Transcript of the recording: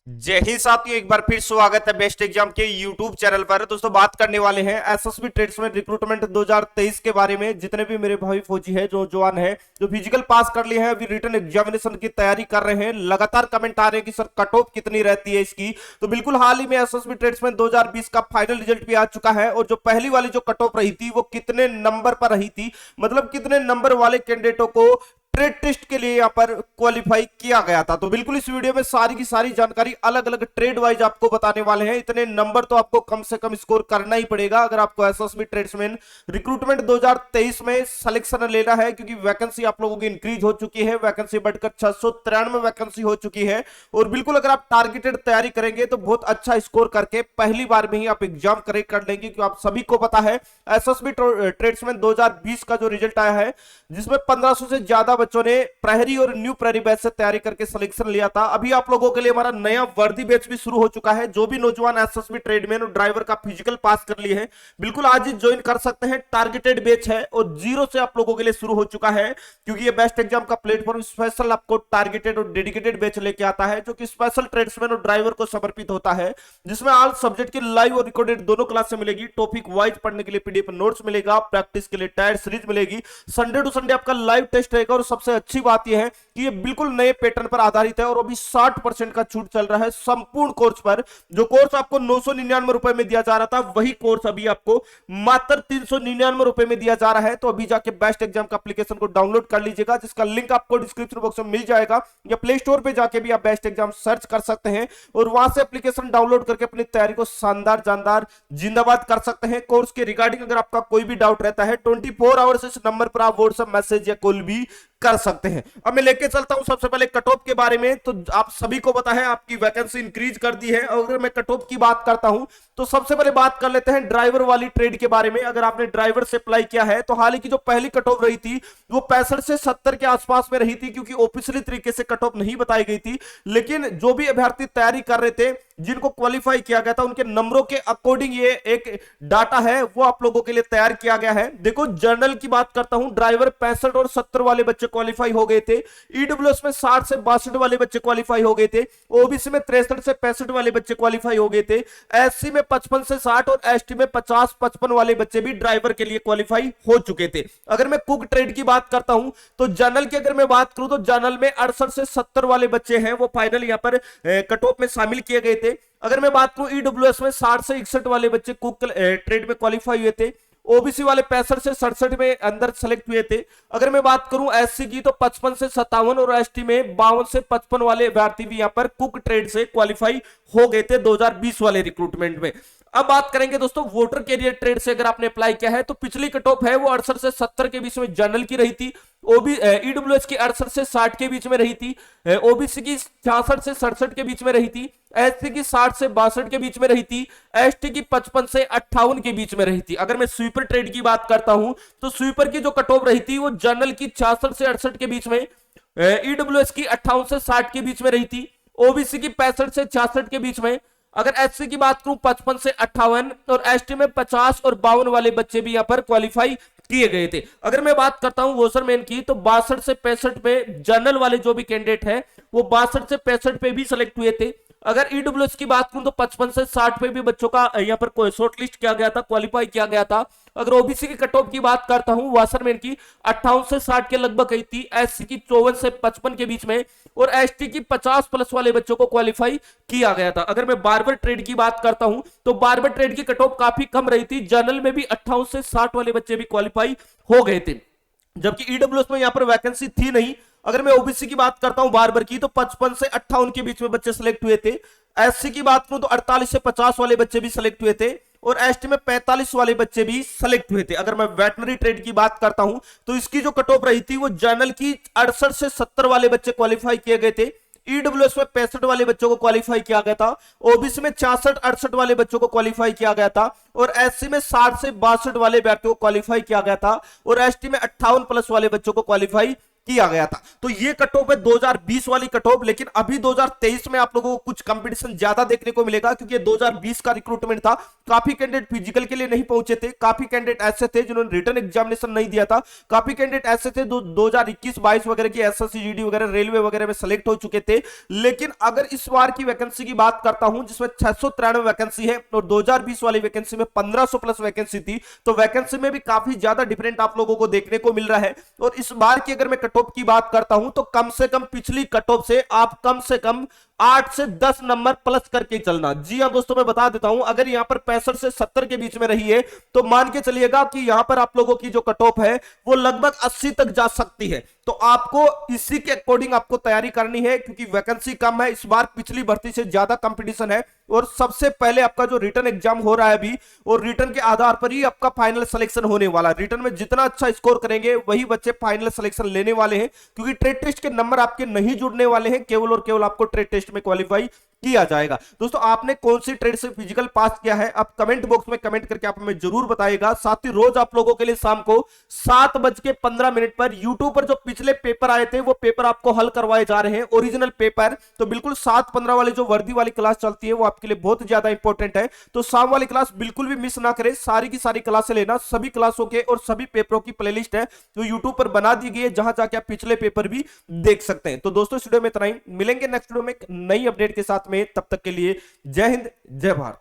जय हिंद साथियों, एक बार फिर स्वागत है बेस्ट एग्जाम के यूट्यूब चैनल पर। दोस्तों बात करने वाले हैं एसएसबी ट्रेड्समैन रिक्रूटमेंट 2023 के बारे में। जितने भी मेरे भाई फौजी है, जो जवान है, जो फिजिकल पास कर लिए हैं, अभी रिटन एग्जामिनेशन की तैयारी कर रहे हैं, लगातार कमेंट आ रहे हैं कि सर कट ऑफ कितनी रहती है इसकी। तो बिल्कुल हाल ही में एसएसबी ट्रेड्समैन 2020 का फाइनल रिजल्ट भी आ चुका है, और जो पहली वाली जो कट ऑफ रही थी वो कितने नंबर पर रही थी, मतलब कितने नंबर वाले कैंडिडेटों को ट्रेड टेस्ट के लिए यहां पर क्वालिफाई किया गया था। तो बिल्कुल इस वीडियो में सारी की सारी जानकारी अलग अलग ट्रेड वाइज आपको बताने वाले हैं। इतने नंबर तो आपको कम से कम स्कोर करना ही पड़ेगा अगर आपको एसएसबी ट्रेड्समैन रिक्रूटमेंट 2023 में सिलेक्शन लेना है, क्योंकि वैकेंसी आप लोगों की इंक्रीज हो चुकी है। वैकेंसी बढ़कर 693 वैकेंसी हो चुकी है, और बिल्कुल अगर आप टारगेटेड तैयारी करेंगे तो बहुत अच्छा स्कोर करके पहली बार में ही आप एग्जाम करेक्ट कर लेंगे। क्योंकि आप सभी को पता है एसएसबी ट्रेड्समैन 2020 का जो रिजल्ट आया है, जिसमें 1500 से ज्यादा बच्चों ने प्रहरी और न्यू प्रहरी बैच से तैयारी करके सिलेक्शन लिया था। अभी आप लोगों के लिए हमारा नया वर्दी बैच भी शुरू हो चुका है। जो भी नौजवान एसएसबी ट्रेडमैन और ड्राइवर का फिजिकल पास कर लिए हैं, बिल्कुल आज ही ज्वाइन कर सकते हैं। टारगेटेड बैच है और जीरो से आप लोगों के लिए शुरू हो चुका है, क्योंकि ये बेस्ट एग्जाम का प्लेटफॉर्म स्पेशल आपको टारगेटेड और डेडिकेटेड बैच लेके आता है, जो कि स्पेशल ट्रेड्समैन और ड्राइवर को समर्पित होता है, जिसमें ऑल सब्जेक्ट की लाइव और रिकॉर्डेड दोनों क्लास से मिलेगी। टॉपिक वाइज पढ़ने के लिए पीडीएफ नोट्स मिलेगा, प्रैक्टिस के लिए टायर सीरीज मिलेगी, संडे टू संडे आपका लाइव टेस्ट रहेगा। और सबसे अच्छी बात यह है कि ये बिल्कुल नए पैटर्न पर आधारित है, और अभी 60% का छूट चल रहा है संपूर्ण कोर्स पर। जो कोर्स आपको 999 रुपए में दिया जा रहा था, वही कोर्स अभी आपको मात्र 399 रुपए में दिया जा रहा है। तो अभी जाके बेस्ट एग्जाम का एप्लीकेशन को डाउनलोड कर लीजिएगा, जिसका लिंक आपको डिस्क्रिप्शन बॉक्स में मिल जाएगा, या प्ले स्टोर पे जाके भी आप बेस्ट एग्जाम सर्च कर सकते हैं, और वहां से एप्लीकेशन डाउनलोड करके अपनी तैयारी को शानदार जानदार जिंदाबाद कर सकते हैं। कोर्स के रिगार्डिंग अगर आपका कोई भी डाउट रहता है, 24 आवर्स इस नंबर पर आप व्हाट्सएप मैसेज या कॉल भी कर सकते हैं। अब मैं लेके चलता हूं सबसे पहले कट ऑफ के बारे में। तो आप सभी को पता है आपकी वैकेंसी इंक्रीज कर दी है, और अगर मैं कट ऑफ की बात करता हूं तो सबसे पहले बात कर लेते हैं ड्राइवर वाली ट्रेड के बारे में। अगर आपने ड्राइवर से अप्लाई किया है तो हाल ही की जो पहली कट ऑफ रही थी वो 65 से 70 के आसपास में रही थी, क्योंकि ऑफिशियली तरीके से कट ऑफ नहीं बताई गई थी। लेकिन जो भी अभ्यर्थी तैयारी कर रहे थे, जिनको क्वालिफाई किया गया था, उनके नंबरों के अकॉर्डिंग ये एक डाटा है वो आप लोगों के लिए तैयार किया गया है। देखो जनरल की बात करता हूं, ड्राइवर 65 और 70 वाले बच्चे क्वालिफाई हो गए थे। ईडब्ल्यूएस में 60 से 62 वाले बच्चे क्वालिफाई हो गए थे। ओबीसी में 63 से 65 वाले बच्चे क्वालिफाई हो गए थे। एससी में 55 से 60 और एसटी में 50-55 वाले बच्चे भी ड्राइवर के लिए क्वालिफाई हो चुके थे। अगर मैं कुक ट्रेड की बात करता हूं तो जनरल की अगर मैं बात करूं तो जनरल में 68 से 70 वाले बच्चे हैं, वो फाइनल यहां पर कट ऑफ में शामिल किए गए थे। अगर मैं बात करूं ईडब्ल्यूएस में 60 से 61 वाले बच्चे कुक ट्रेड में क्वालिफाई हुए थे। ओबीसी वाले 65 से 67 में अंदर सेलेक्ट हुए थे। अगर मैं बात करूं एससी की तो 55 से 57 और एसटी में 52 से 55 वाले अभ्यर्थी भी यहां पर कुक ट्रेड से क्वालिफाई हो गए थे 2020 वाले रिक्रूटमेंट में। अब बात करेंगे दोस्तों वोटर कैरियर ट्रेड से अगर आपने अप्लाई किया है तो पिछली कट ऑफ है वो 68 से 70 के बीच में जनरल की रही थी। ईडब्ल्यूएच की 68 से 60 के बीच में रही थी। ओबीसी की 66 से 67 के बीच में रही थी। एससी की 60 से 62 के बीच में रही थी। एसटी की 55 से 58 के बीच में रही थी। अगर मैं स्वीपर ट्रेड की बात करता हूं तो स्वीपर की जो कट ऑफ रही थी वो जनरल की 66 से 68 के बीच में, ईडब्ल्यूएच की 58 से 60 के बीच में रही थी। ओबीसी की 65 से 66 के बीच में। अगर एससी की बात करूं 55 से 58 और एसटी में 50 और 52 वाले बच्चे भी यहां पर क्वालिफाई किए गए थे। अगर मैं बात करता हूं वॉशरमैन की तो 62 से 65 पे जनरल वाले जो भी कैंडिडेट है वो 62 से 65 पे भी सिलेक्ट हुए थे। अगर ईडब्ल्यूएस की बात करूं तो 55 से 60 पे भी बच्चों का यहां पर कोई शॉर्ट लिस्ट किया गया था, क्वालिफाई किया गया था। अगर ओबीसी की कट ऑफ की बात करता हूं वाशरमैन की 58 से 60 के लगभग गई थी। एससी की 54 से 55 के बीच में और एसटी की 50 प्लस वाले बच्चों को क्वालिफाई किया गया था। अगर मैं बार्बर ट्रेड की बात करता हूं तो बार्बर ट्रेड की कट ऑफ काफी कम रही थी। जनरल में भी 58 से 60 वाले बच्चे भी क्वालिफाई हो गए थे, जबकि ईडब्ल्यूएस में यहां पर वैकेंसी थी नहीं। अगर मैं ओबीसी की बात करता हूं बार्बर की तो 55 से 58 के बीच में बच्चे सिलेक्ट हुए थे। एससी की बात करूं तो 48 से 50 वाले बच्चे भी सिलेक्ट हुए थे, और एसटी में 45 वाले बच्चे भी सिलेक्ट हुए थे। अगर मैं वेटनरी ट्रेड की बात करता हूं तो इसकी जो कट ऑफ रही थी वो जनरल की 68 से 70 वाले बच्चे क्वालिफाई किए गए थे। ईडब्ल्यूएस में 65 वाले बच्चों को क्वालिफाई किया गया था। ओबीसी में 66-68 वाले बच्चों को क्वालिफाई किया गया था, और एससी में 60 से 62 वाले व्यक्तियों को क्वालिफाई किया गया था, और एसटी में 58 प्लस वाले बच्चों को क्वालिफाई किया गया था। तो ये कट ऑफ है 2020 वाली कट ऑफ, लेकिन अभी 2023 में आप लोगों को कुछ कंपटीशन ज्यादा देखने को मिलेगा, क्योंकि 2020 का रिक्रूटमेंट था। काफी कैंडिडेट फिजिकल के लिए नहीं पहुंचे थे, काफी कैंडिडेट ऐसे थे जिन्होंने रिटर्न एग्जामिनेशन नहीं दिया था, काफी कैंडिडेट ऐसे थे 2021-22 वगैरह की एसएससी जीडी वगैरह रेलवे वगैरह में सेलेक्ट हो चुके थे। लेकिन अगर इस बार की वैकेंसी की बात करता हूं, जिसमें 693 वैकेंसी है और 2020 वाली वैकेंसी में 1500 प्लस वैकेंसी थी, तो वैकेंसी में भी काफी ज्यादा डिफरेंट आप लोगों को देखने को मिल रहा है। और इस बार की अगर मैं कट ऑफ की बात करता हूं, तो कम से कम पिछली कट ऑफ से आप कम से कम 8 से 10 नंबर प्लस करके चलना। जी हां दोस्तों, मैं बता देता हूं, अगर यहां पर 65 से 70 के बीच में रही है तो मान के चलिएगा कि यहां पर आप लोगों की जो कट ऑफ है वो लगभग 80 तक जा सकती है। तो आपको इसी के अकॉर्डिंग आपको तैयारी करनी है, क्योंकि वैकेंसी कम है इस बार, पिछली भर्ती से ज्यादा कंपटीशन है। और सबसे पहले आपका जो रिटर्न एग्जाम हो रहा है अभी, और रिटर्न के आधार पर ही आपका फाइनल सिलेक्शन होने वाला है। रिटर्न में जितना अच्छा स्कोर करेंगे वही बच्चे फाइनल सिलेक्शन लेने वाले हैं, क्योंकि ट्रेड टेस्ट के नंबर आपके नहीं जुड़ने वाले हैं, केवल और केवल आपको ट्रेड टेस्ट में क्वालिफाई किया जाएगा। दोस्तों, आपने कौन सी ट्रेड से फिजिकल पास किया है, आप कमेंट बॉक्स में कमेंट करके आप हमें जरूर बताइएगा। साथ ही रोज आप लोगों के लिए शाम को 7:15 पर यूट्यूब पर जो पिछले पेपर आए थे वो पेपर आपको हल करवाए जा रहे हैं, ओरिजिनल पेपर। तो बिल्कुल 7:15 वाली जो वर्दी वाली क्लास चलती है वो आपके लिए बहुत ज्यादा इंपॉर्टेंट है। तो शाम वाली क्लास बिल्कुल भी मिस ना करें, सारी की सारी क्लासें लेना। सभी क्लासों के और सभी पेपरों की प्लेलिस्ट है जो यूट्यूब पर बना दी गई है, जहां जाके आप पिछले पेपर भी देख सकते हैं। तो दोस्तों, इस वीडियो में इतना ही, मिलेंगे नेक्स्ट वीडियो में एक नई अपडेट के साथ में। तब तक के लिए जय हिंद, जय भारत।